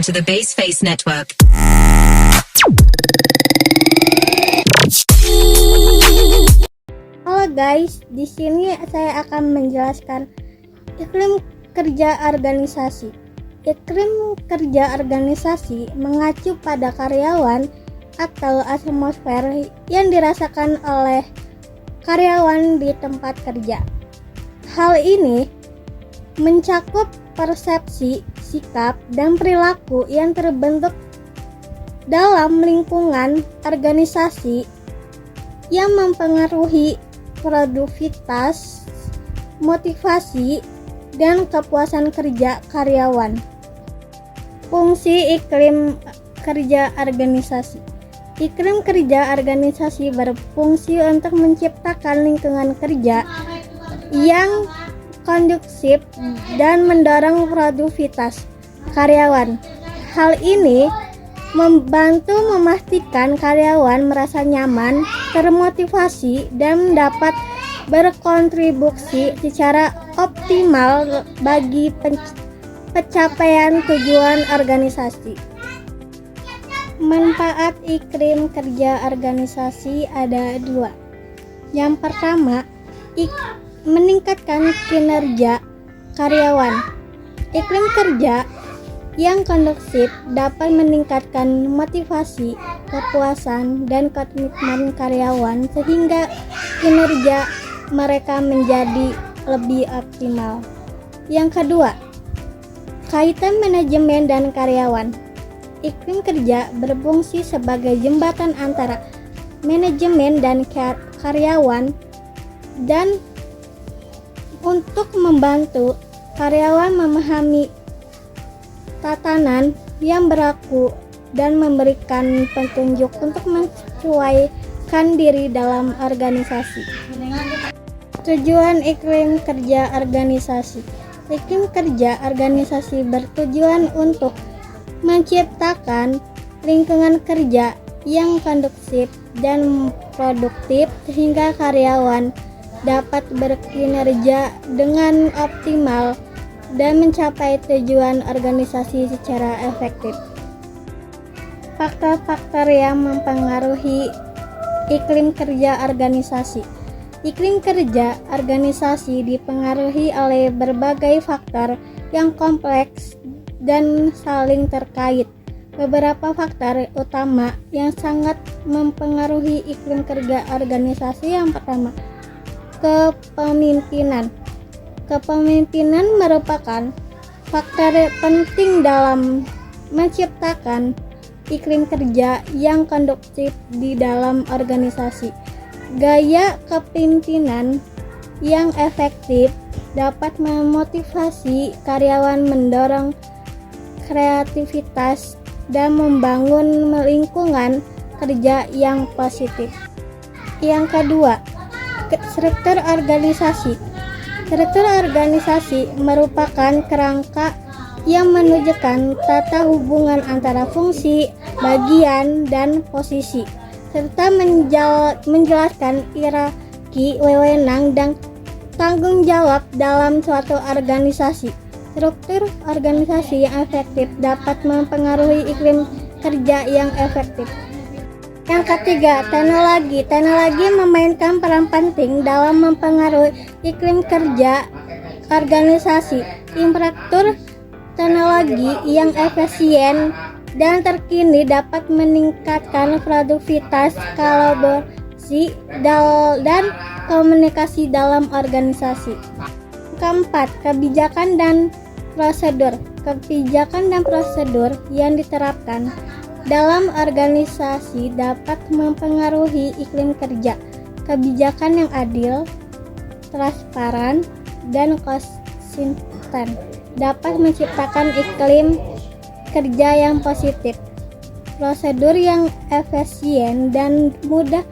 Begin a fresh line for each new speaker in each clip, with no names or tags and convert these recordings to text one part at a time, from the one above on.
Welcome to the Base Face Network.
Halo guys, di sini saya akan menjelaskan iklim kerja organisasi. Iklim kerja organisasi mengacu pada karyawan atau atmosfer yang dirasakan oleh karyawan di tempat kerja. Hal ini mencakup persepsi, sikap, dan perilaku yang terbentuk dalam lingkungan organisasi yang mempengaruhi produktivitas, motivasi, dan kepuasan kerja karyawan. Fungsi iklim kerja organisasi. Iklim kerja organisasi berfungsi untuk menciptakan lingkungan kerja yang kondusif dan mendorong produktivitas karyawan. Hal ini membantu memastikan karyawan merasa nyaman, termotivasi, dan dapat berkontribusi secara optimal bagi pencapaian tujuan organisasi. Manfaat iklim kerja organisasi ada dua. Yang pertama, meningkatkan kinerja karyawan. Iklim kerja yang kondusif dapat meningkatkan motivasi, kepuasan, dan komitmen karyawan sehingga kinerja mereka menjadi lebih optimal. Yang kedua, kaitan manajemen dan karyawan. Iklim kerja berfungsi sebagai jembatan antara manajemen dan karyawan dan untuk membantu karyawan memahami tatanan yang berlaku dan memberikan petunjuk untuk menyesuaikan diri dalam organisasi. Tujuan iklim kerja organisasi. Iklim kerja organisasi bertujuan untuk menciptakan lingkungan kerja yang kondusif dan produktif sehingga karyawan dapat berkinerja dengan optimal dan mencapai tujuan organisasi secara efektif. Faktor-faktor yang mempengaruhi iklim kerja organisasi. Iklim kerja organisasi dipengaruhi oleh berbagai faktor yang kompleks dan saling terkait. Beberapa faktor utama yang sangat mempengaruhi iklim kerja organisasi. Yang pertama, kepemimpinan. Kepemimpinan merupakan faktor penting dalam menciptakan iklim kerja yang kondusif di dalam organisasi. Gaya kepemimpinan yang efektif dapat memotivasi karyawan, mendorong kreativitas, dan membangun lingkungan kerja yang positif. Yang kedua, struktur organisasi. Struktur organisasi merupakan kerangka yang menunjukkan tata hubungan antara fungsi, bagian, dan posisi, serta menjelaskan hierarki, wewenang, dan tanggung jawab dalam suatu organisasi. Struktur organisasi yang efektif dapat mempengaruhi iklim kerja yang efektif. Yang ketiga, teknologi. Teknologi memainkan peran penting dalam mempengaruhi iklim kerja organisasi. Infrastruktur teknologi yang efisien dan terkini dapat meningkatkan produktivitas, kolaborasi, dan komunikasi dalam organisasi. Keempat, kebijakan dan prosedur. Kebijakan dan prosedur yang diterapkan dalam organisasi dapat mempengaruhi iklim kerja. Kebijakan yang adil, transparan, dan konsisten dapat menciptakan iklim kerja yang positif. Prosedur yang efisien dan mudah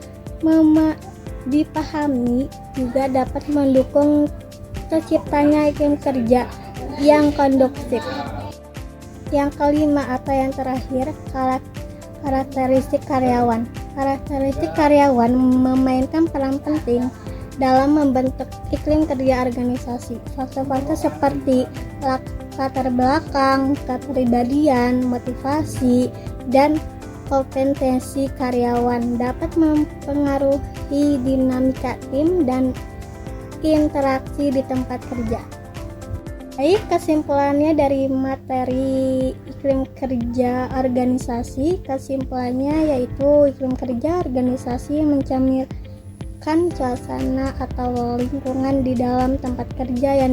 dipahami juga dapat mendukung terciptanya iklim kerja yang kondusif. Yang kelima atau yang terakhir, karakteristik karyawan. Karakteristik karyawan memainkan peran penting dalam membentuk iklim kerja organisasi. Faktor-faktor seperti latar belakang, kepribadian, motivasi, dan kompetensi karyawan dapat mempengaruhi dinamika tim dan interaksi di tempat kerja. Baik, kesimpulannya dari materi iklim kerja organisasi, kesimpulannya yaitu iklim kerja organisasi mencerminkan suasana atau lingkungan di dalam tempat kerja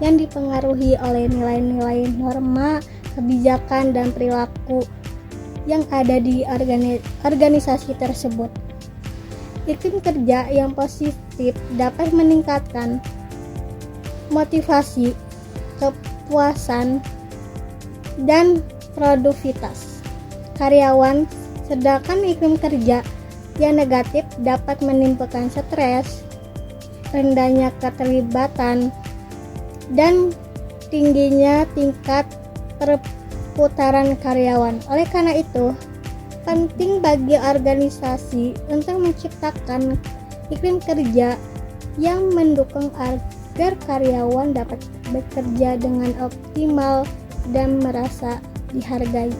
yang dipengaruhi oleh nilai-nilai, norma, kebijakan, dan perilaku yang ada di organisasi tersebut. Iklim kerja yang positif dapat meningkatkan motivasi, kepuasan, dan produktivitas karyawan, sedangkan iklim kerja yang negatif dapat menimbulkan stres, rendahnya keterlibatan, dan tingginya tingkat perputaran karyawan. Oleh karena itu, penting bagi organisasi untuk menciptakan iklim kerja yang mendukung agar karyawan dapat bekerja dengan optimal dan merasa dihargai.